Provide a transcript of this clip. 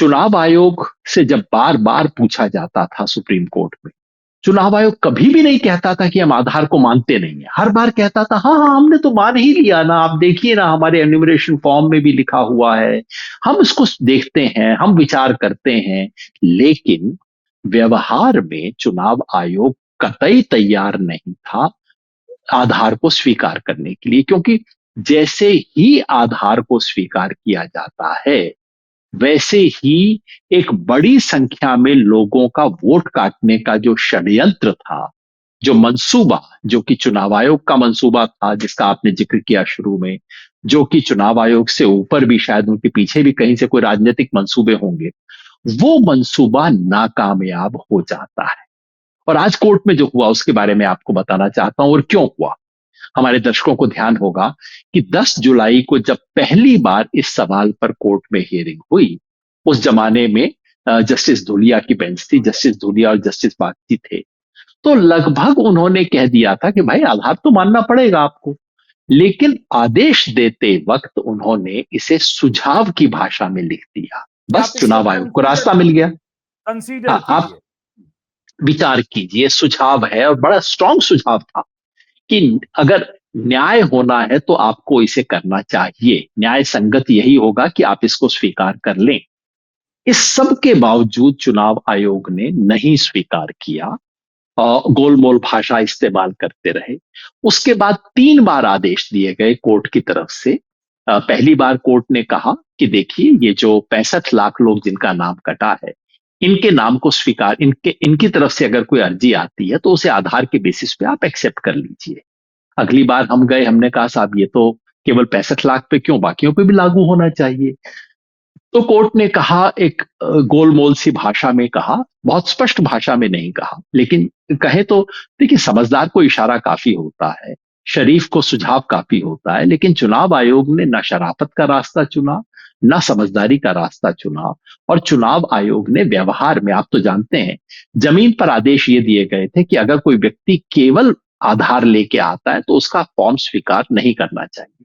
चुनाव आयोग से जब बार बार पूछा जाता था सुप्रीम कोर्ट में, चुनाव आयोग कभी भी नहीं कहता था कि हम आधार को मानते नहीं है। हर बार कहता था हाँ हाँ हमने तो मान ही लिया ना, आप देखिए ना हमारे एन्यूमरेशन फॉर्म में भी लिखा हुआ है, हम इसको देखते हैं, हम विचार करते हैं। लेकिन व्यवहार में चुनाव आयोग कतई तैयार नहीं था आधार को स्वीकार करने के लिए, क्योंकि जैसे ही आधार को स्वीकार किया जाता है वैसे ही एक बड़ी संख्या में लोगों का वोट काटने का जो षड्यंत्र था, जो मंसूबा, जो कि चुनाव आयोग का मंसूबा था जिसका आपने जिक्र किया शुरू में, जो कि चुनाव आयोग से ऊपर भी शायद उनके पीछे भी कहीं से कोई राजनीतिक मंसूबे होंगे, वो मंसूबा नाकामयाब हो जाता है। और आज कोर्ट में जो हुआ उसके बारे में आपको बताना चाहता हूं और क्यों हुआ। हमारे दर्शकों को ध्यान होगा कि 10 जुलाई को जब पहली बार इस सवाल पर कोर्ट में हियरिंग हुई, उस जमाने में जस्टिस धूलिया की बेंच थी, जस्टिस धूलिया और जस्टिस बागची थे। तो लगभग उन्होंने कह दिया था कि भाई आधार तो मानना पड़ेगा आपको, लेकिन आदेश देते वक्त उन्होंने इसे सुझाव की भाषा में लिख दिया। कि आप बस इसको चुनाव आयोग को कंसीडर रास्ता मिल गया। कंसीडर हाँ, आप कीजिए। विचार कीजिए, सुझाव है और बड़ा स्ट्रांग सुझाव था कि अगर न्याय होना है तो आपको इसे करना चाहिए, न्याय संगत यही होगा कि आप इसको स्वीकार कर लें। इस सब के बावजूद चुनाव आयोग ने नहीं स्वीकार किया, गोलमोल भाषा इस्तेमाल करते रहे। उसके बाद 3 बार आदेश दिए गए कोर्ट की तरफ से। पहली बार कोर्ट ने कहा कि देखिए ये जो 65 लाख लोग जिनका नाम कटा है, इनके नाम को स्वीकार, इनकी तरफ से अगर कोई अर्जी आती है तो उसे आधार के बेसिस पे आप एक्सेप्ट कर लीजिए। अगली बार हम गए, हमने कहा साहब ये तो केवल 65 लाख पे क्यों, बाकियों पे भी लागू होना चाहिए। तो कोर्ट ने कहा, एक गोलमोल सी भाषा में कहा, बहुत स्पष्ट भाषा में नहीं कहा, लेकिन कहे तो देखिए समझदार को इशारा काफी होता है, शरीफ को सुझाव काफी होता है, लेकिन चुनाव आयोग ने ना शराफत का रास्ता चुना, ना समझदारी का रास्ता चुना। और चुनाव आयोग ने व्यवहार में, आप तो जानते हैं, जमीन पर आदेश ये दिए गए थे कि अगर कोई व्यक्ति केवल आधार लेके आता है तो उसका फॉर्म स्वीकार नहीं करना चाहिए।